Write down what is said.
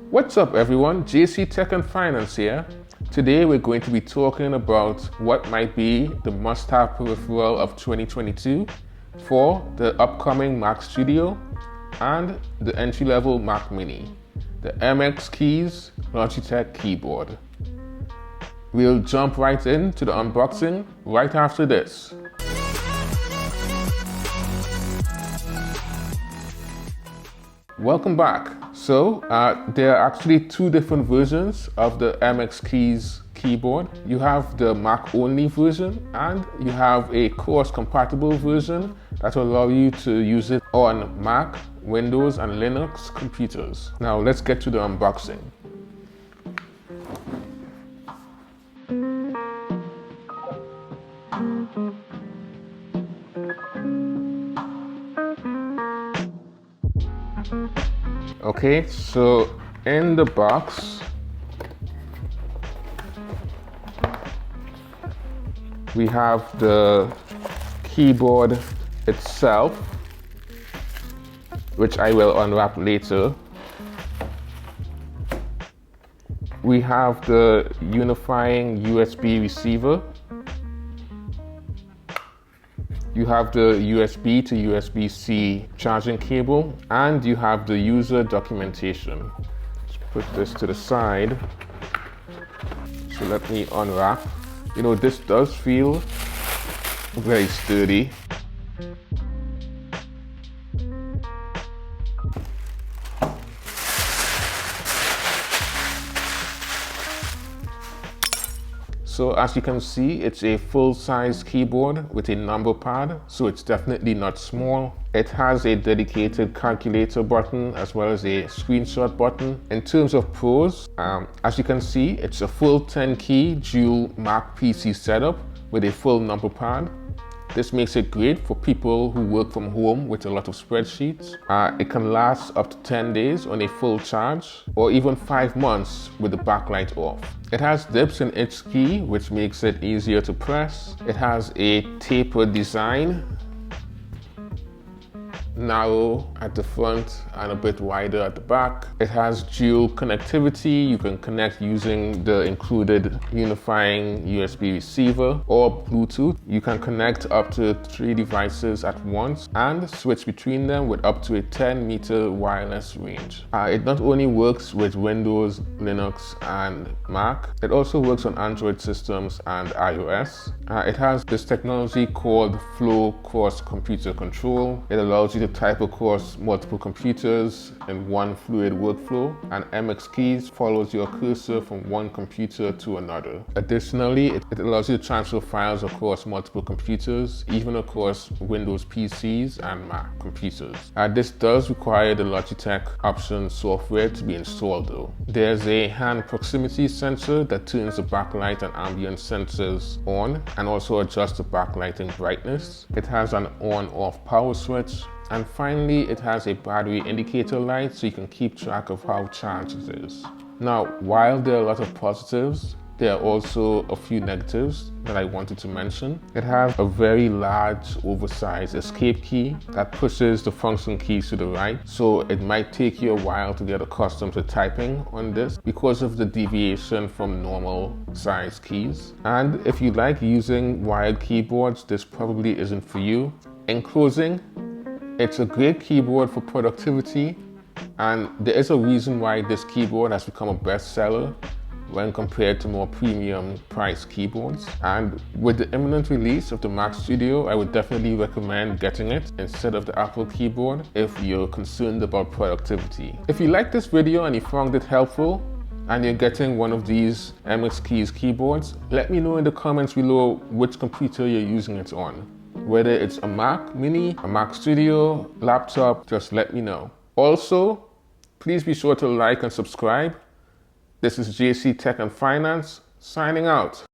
What's up everyone, JC Tech and Finance here. Today we're going to be talking about what might be the must-have peripheral of 2022 for the upcoming Mac Studio and the entry-level Mac Mini, the MX Keys Logitech keyboard. We'll jump right into the unboxing right after this. Welcome back. So there are actually two different versions of the MX Keys keyboard. You have the Mac only version and you have a cross compatible version that will allow you to use it on Mac, Windows and Linux computers. Now let's get to the unboxing. Okay, so in the box we have the keyboard itself, which I will unwrap later. We have the unifying USB receiver. You have the USB to USB-C charging cable, and you have the user documentation. Let's put this to the side. So let me unwrap. You know, this does feel very sturdy. So as you can see, it's a full-size keyboard with a number pad, so it's definitely not small. It has a dedicated calculator button as well as a screenshot button. In terms of pros, as you can see, it's a full 10-key dual Mac PC setup with a full number pad. This makes it great for people who work from home with a lot of spreadsheets. It can last up to 10 days on a full charge, or even 5 months with the backlight off. It has dips in each key, which makes it easier to press. It has a tapered design, narrow at the front and a bit wider at the back. It has dual connectivity. You can connect using the included unifying USB receiver or Bluetooth. You can connect up to 3 devices at once and switch between them with up to a 10-meter wireless range. It not only works with Windows, Linux and Mac, it also works on Android systems and iOS. It has this technology called Flow Cross Computer Control. It allows you to type across multiple computers in one fluid workflow, and MX Keys follows your cursor from one computer to another. Additionally, it allows you to transfer files across multiple computers, even across Windows PCs and Mac computers. This does require the Logitech Options software to be installed though. There's a hand proximity sensor that turns the backlight and ambient sensors on and also adjusts the backlighting brightness. It has an on-off power switch. And finally, it has a battery indicator light so you can keep track of how charged it is. Now, while there are a lot of positives, there are also a few negatives that I wanted to mention. It has a very large, oversized escape key that pushes the function keys to the right, so it might take you a while to get accustomed to typing on this because of the deviation from normal size keys. And if you like using wired keyboards, this probably isn't for you. In closing, it's a great keyboard for productivity, and there is a reason why this keyboard has become a bestseller when compared to more premium priced keyboards. And with the imminent release of the Mac Studio, I would definitely recommend getting it instead of the Apple keyboard if you're concerned about productivity. If you liked this video and you found it helpful, and you're getting one of these MX Keys keyboards, let me know in the comments below which computer you're using it on. Whether it's a Mac Mini, a Mac Studio, laptop, just let me know. Also, please be sure to like and subscribe. This is JC Tech and Finance, signing out.